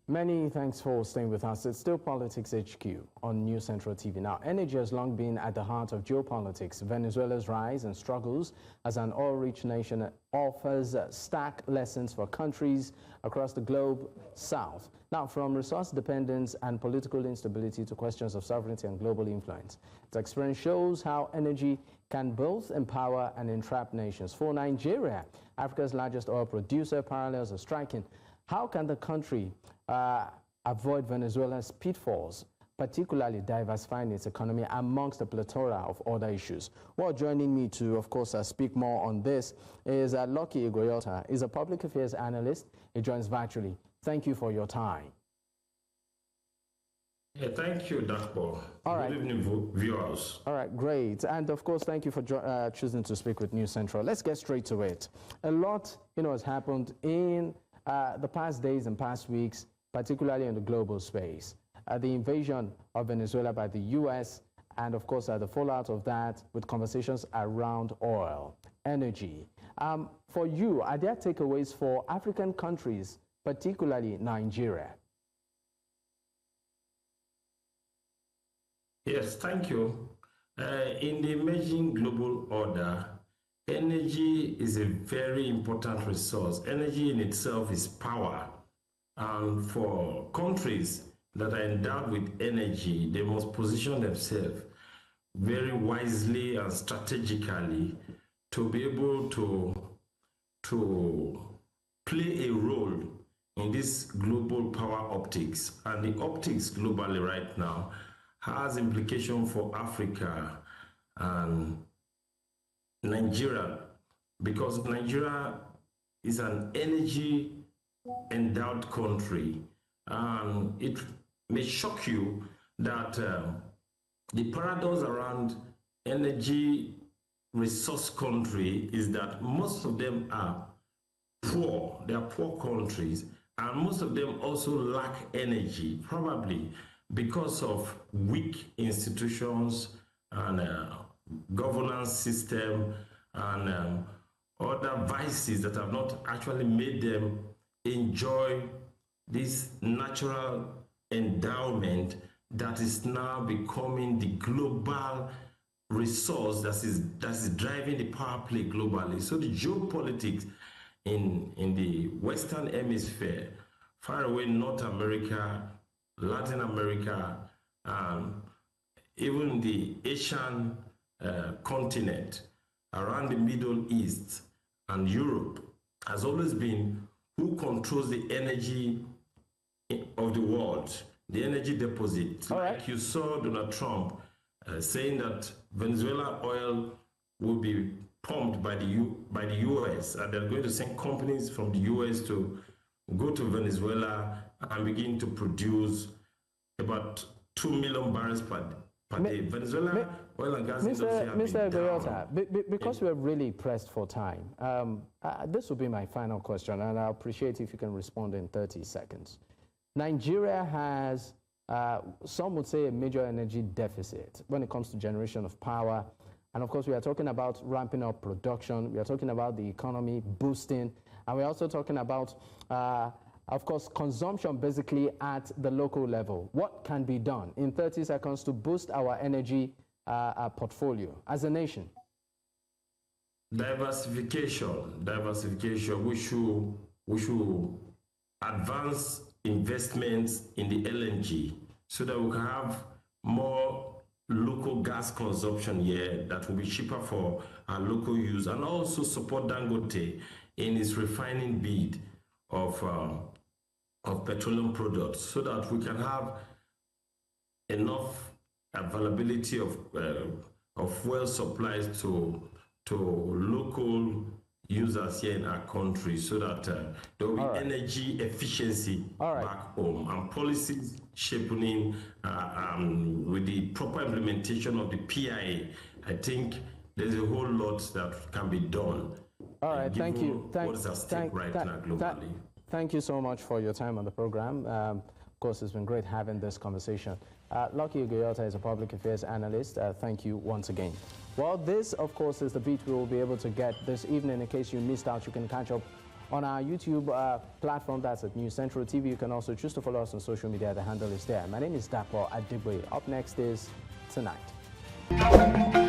Many thanks for staying with us. It's still Politics HQ on New Central TV. Now, energy has long been at the heart of geopolitics. Venezuela's rise and struggles as an oil-rich nation offers stark lessons for countries across the globe south. Now, from resource dependence and political instability to questions of sovereignty and global influence, its experience shows how energy can both empower and entrap nations. For Nigeria, Africa's largest oil producer, parallels are striking. How can the country avoid Venezuela's pitfalls, particularly diversifying its economy amongst a plethora of other issues? Well, joining me to, of course, speak more on this is Lucky Ighoyota. He's a public affairs analyst. He joins virtually. Thank you for your time. Yeah, thank you, Dr. All right. Good evening, viewers. All right, great. And of course, thank you for choosing to speak with New Central. Let's get straight to it. A lot, has happened in the past days and past weeks, particularly in the global space. The invasion of Venezuela by the U.S. and, of course, the fallout of that with conversations around oil, energy. For you, are there takeaways for African countries, particularly Nigeria? Yes, thank you. In the emerging global order, energy is a very important resource. Energy in itself is power. And for countries that are endowed with energy, they must position themselves very wisely and strategically to be able to play a role in this global power optics. And the optics globally right now has implication for Africa and Nigeria, because Nigeria is an energy endowed country, and it may shock you that the paradox around energy resource country is that most of them are poor. They are poor countries, and most of them also lack energy, probably because of weak institutions and governance system and other vices that have not actually made them enjoy this natural endowment that is now becoming the global resource that is driving the power play globally. So the geopolitics in the Western Hemisphere, far away North America, Latin America, and even the Asian continent, around the Middle East and Europe, has always been who controls the energy of the world, the energy deposit. All like right. You saw Donald Trump saying that Venezuela oil will be pumped by the U.S. and they're going to send companies from the U.S. to go to Venezuela and begin to produce about 2 million barrels per day. Venezuela oil and gas industry have Mr. been Ighoyota, because we're really pressed for time, this will be my final question, and I'll appreciate if you can respond in 30 seconds. Nigeria has, some would say, a major energy deficit when it comes to generation of power. And of course, we are talking about ramping up production. We are talking about the economy boosting. And we're also talking about, of course, consumption basically at the local level. What can be done in 30 seconds to boost our energy portfolio as a nation? Diversification. We should advance investments in the LNG so that we can have more local gas consumption here that will be cheaper for our local use, and also support Dangote in its refining bid of petroleum products so that we can have enough availability of fuel supplies to local users here in our country, so that there will be energy efficiency back home, and policies shaping with the proper implementation of the PIA. I think there's a whole lot that can be done. All right, thank you. What is at stake right now globally. Thank you so much for your time on the program. Of course, it's been great having this conversation. Lucky Ighoyota is a public affairs analyst. Thank you once again. Well, this, of course, is the beat we will be able to get this evening. In case you missed out, you can catch up on our YouTube platform. That's at News Central TV. You can also choose to follow us on social media. The handle is there. My name is Dapo Adigboye. Up next is Tonight.